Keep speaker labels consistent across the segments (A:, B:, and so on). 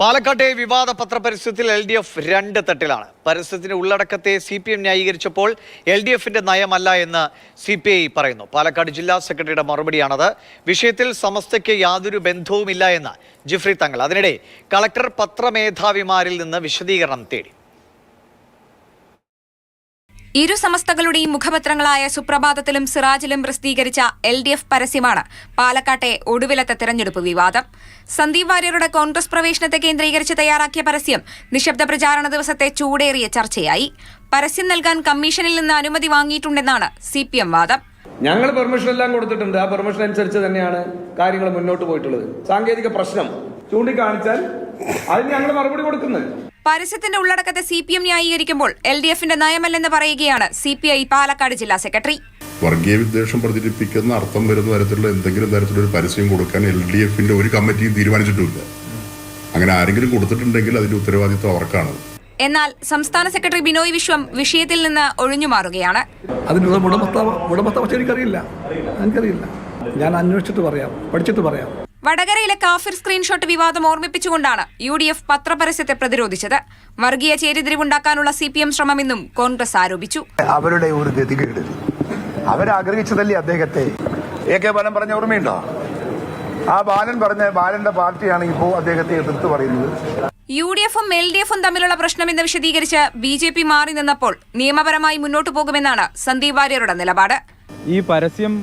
A: പാലക്കാട്ടെ വിവാദ പത്രപരസ്യത്തിൽ LDF രണ്ട് തട്ടിലാണ്. പരസ്യത്തിന്റെ ഉള്ളടക്കത്തെ CPM ന്യായീകരിച്ചപ്പോൾ LDFന്റെ നയമല്ല എന്ന് CPI പറയുന്നു. പാലക്കാട് ജില്ലാ സെക്രട്ടറിയുടെ മറുപടിയാണത്. വിഷയത്തിൽ സമസ്തയ്ക്ക് യാതൊരു ബന്ധവുമില്ല എന്ന് ജിഫ്രി തങ്ങൾ. അതിനിടെ കളക്ടർ പത്രമേധാവിമാരിൽ നിന്ന് വിശദീകരണം തേടി.
B: ഇരു സമസ്തകളുടെയും മുഖപത്രങ്ങളായ സുപ്രഭാതത്തിലും സിറാജിലും പ്രസിദ്ധീകരിച്ച LDF പരസ്യമാണ് പാലക്കാട്ടെ ഒടുവിലത്തെ തെരഞ്ഞെടുപ്പ് വിവാദം. സന്ദീപ് വാര്യരുടെ കോൺഗ്രസ് പ്രവേശനത്തെ കേന്ദ്രീകരിച്ച് തയ്യാറാക്കിയ പരസ്യം നിശബ്ദ പ്രചാരണ ദിവസത്തെ ചൂടേറിയ ചർച്ചയായി. പരസ്യം നൽകാൻ കമ്മീഷനിൽ നിന്ന് അനുമതി വാങ്ങിയിട്ടുണ്ടെന്നാണ് CPM വാദം.
C: ഞങ്ങൾ പെർമിഷൻ എല്ലാം കൊടുത്തിട്ടുണ്ട്. ആ പെർമിഷൻ അനുസരിച്ച് തന്നെയാണ് കാര്യങ്ങൾ മുന്നോട്ട് പോയിട്ടുള്ളത്. സാങ്കേതിക പ്രശ്നം ചൂണ്ടിക്കാണിച്ചാൽ അതിന് ഞങ്ങൾ മറുപടി കൊടുക്കുന്നത്.
B: പരസ്യത്തിന്റെ ഉള്ളടക്കത്തെ CPM ന്യായീകരിക്കുമ്പോൾ LDFന്റെ നയമല്ലെന്ന് പറയുകയാണ് CPI പാലക്കാട് ജില്ലാ സെക്രട്ടറി.
D: വർഗീയ വിദ്വേഷം പ്രചരിപ്പിക്കുന്ന അർത്ഥം വരുന്ന തരത്തിലുള്ള എന്തെങ്കിലും തരത്തിലൊരു പരസ്യം കൊടുക്കാൻ LDFന്റെ ഒരു കമ്മിറ്റിയും തീരുമാനിച്ചിട്ടുമില്ല. അങ്ങനെ ആരെങ്കിലും കൊടുത്തിട്ടുണ്ടെങ്കിൽ അതിന്റെ ഉത്തരവാദിത്വം അവർക്കാണ്.
B: എന്നാൽ സംസ്ഥാന സെക്രട്ടറി ബിനോയ് വിശ്വം വിഷയത്തിൽ നിന്ന് ഒഴിഞ്ഞുമാറുകയാണ്.
E: അതിനുള്ള ഗുണഭത്താവസ്ഥ എനിക്കറിയില്ല. ഞാൻ അന്വേഷിച്ചിട്ട് പറയാം, പഠിച്ചിട്ട് പറയാം.
B: വടകരയിലെ കാഫിർ സ്ക്രീൻഷോട്ട് വിവാദം ഓർമ്മിപ്പിച്ചുകൊണ്ടാണ് UDF പത്രപരസ്യത്തെ പ്രതിരോധിച്ചത്. വർഗീയ ചേരിതിരിവുണ്ടാക്കാനുള്ള CPM ശ്രമമെന്നും കോൺഗ്രസ് ആരോപിച്ചു.
F: അവരുടെ ഒരു ഗതികേട് അവരാഗ്രഹിച്ചതല്ലേ അദ്ദേഹത്തെ. AK ബാലൻ പറഞ്ഞ ഓർമ്മയുണ്ടോ? ആ ബാലന്റെ പാർട്ടിയാണ് ഇപ്പോൾ അദ്ദേഹത്തെ എതിർത്ത് പറയുന്നത്.
B: UDFും LDFും തമ്മിലുള്ള പ്രശ്നമെന്ന് വിശദീകരിച്ച് BJP മാറി നിന്നപ്പോൾ നിയമപരമായി മുന്നോട്ടു പോകുമെന്നാണ് സന്ദീപ് വാര്യരുടെ നിലപാട്.
G: ഈ പരസ്യം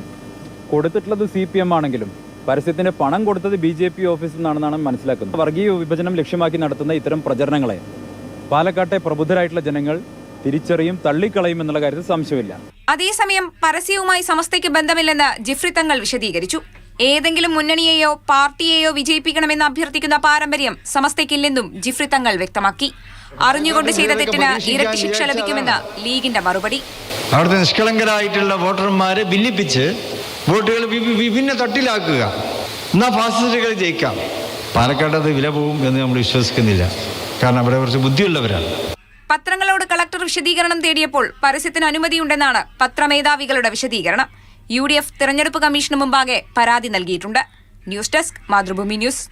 G: കൊടുത്തിട്ടുള്ളത് CPM ആണെങ്കിലും പരസ്യത്തിന് പണം കൊടുത്തത് BJP ഓഫീസിൽ നിന്നാണെന്നാണ് മനസ്സിലാക്കുന്നത്. വർഗീയ വിഭജനം ലക്ഷ്യമാക്കി നടത്തുന്ന ഇത്തരം പ്രചരണങ്ങളെ പാലക്കാട്ടെ പ്രബുദ്ധരായിട്ടുള്ള ജനങ്ങൾ തിരിച്ചറിയും, തള്ളിക്കളയും എന്നുള്ള കാര്യത്തിൽ സംശയമില്ല.
B: അതേസമയം പരസ്യവുമായി സമസ്തയ്ക്ക് ബന്ധമില്ലെന്ന് ജിഫ്രി തങ്ങൾ വിശദീകരിച്ചു. ഏതെങ്കിലും മുന്നണിയെയോ പാർട്ടിയെയോ വിജയിപ്പിക്കണമെന്ന് അഭ്യർത്ഥിക്കുന്ന പാരമ്പര്യം സമസ്തയ്ക്കില്ലെന്നും ജിഫ്രി തങ്ങൾ വ്യക്തമാക്കി. അറിഞ്ഞുകൊണ്ട് ചെയ്ത തെറ്റിന് ഇരട്ടി ശിക്ഷ ലഭിക്കുമെന്ന് ലീഗിന്റെ മറുപടി.
H: അവിടുത്തെ നിഷ്കളങ്കരായിട്ടുള്ള വോട്ടർമാരെ ഭിന്നിപ്പിച്ച് വോട്ടുകൾ വിഭിന്ന തട്ടിലാക്കുക, എന്നാ ഫാസിസ്റ്റുകൾ ജയിക്കാം. പാലക്കാട് അത് വില പോവും എന്ന് നമ്മൾ വിശ്വസിക്കുന്നില്ല. കാരണം അവിടെ കുറച്ച് ബുദ്ധിയുള്ളവരാണ്.
B: പത്രങ്ങളോട് കളക്ടർ വിശദീകരണം തേടിയപ്പോൾ പരസ്യത്തിന് അനുമതിയുണ്ടെന്നാണ് പത്രമേധാവികളുടെ വിശദീകരണം. UDF തെരഞ്ഞെടുപ്പ് കമ്മീഷന് മുമ്പാകെ പരാതി നൽകിയിട്ടുണ്ട്. News desk, Mathrubhumi news.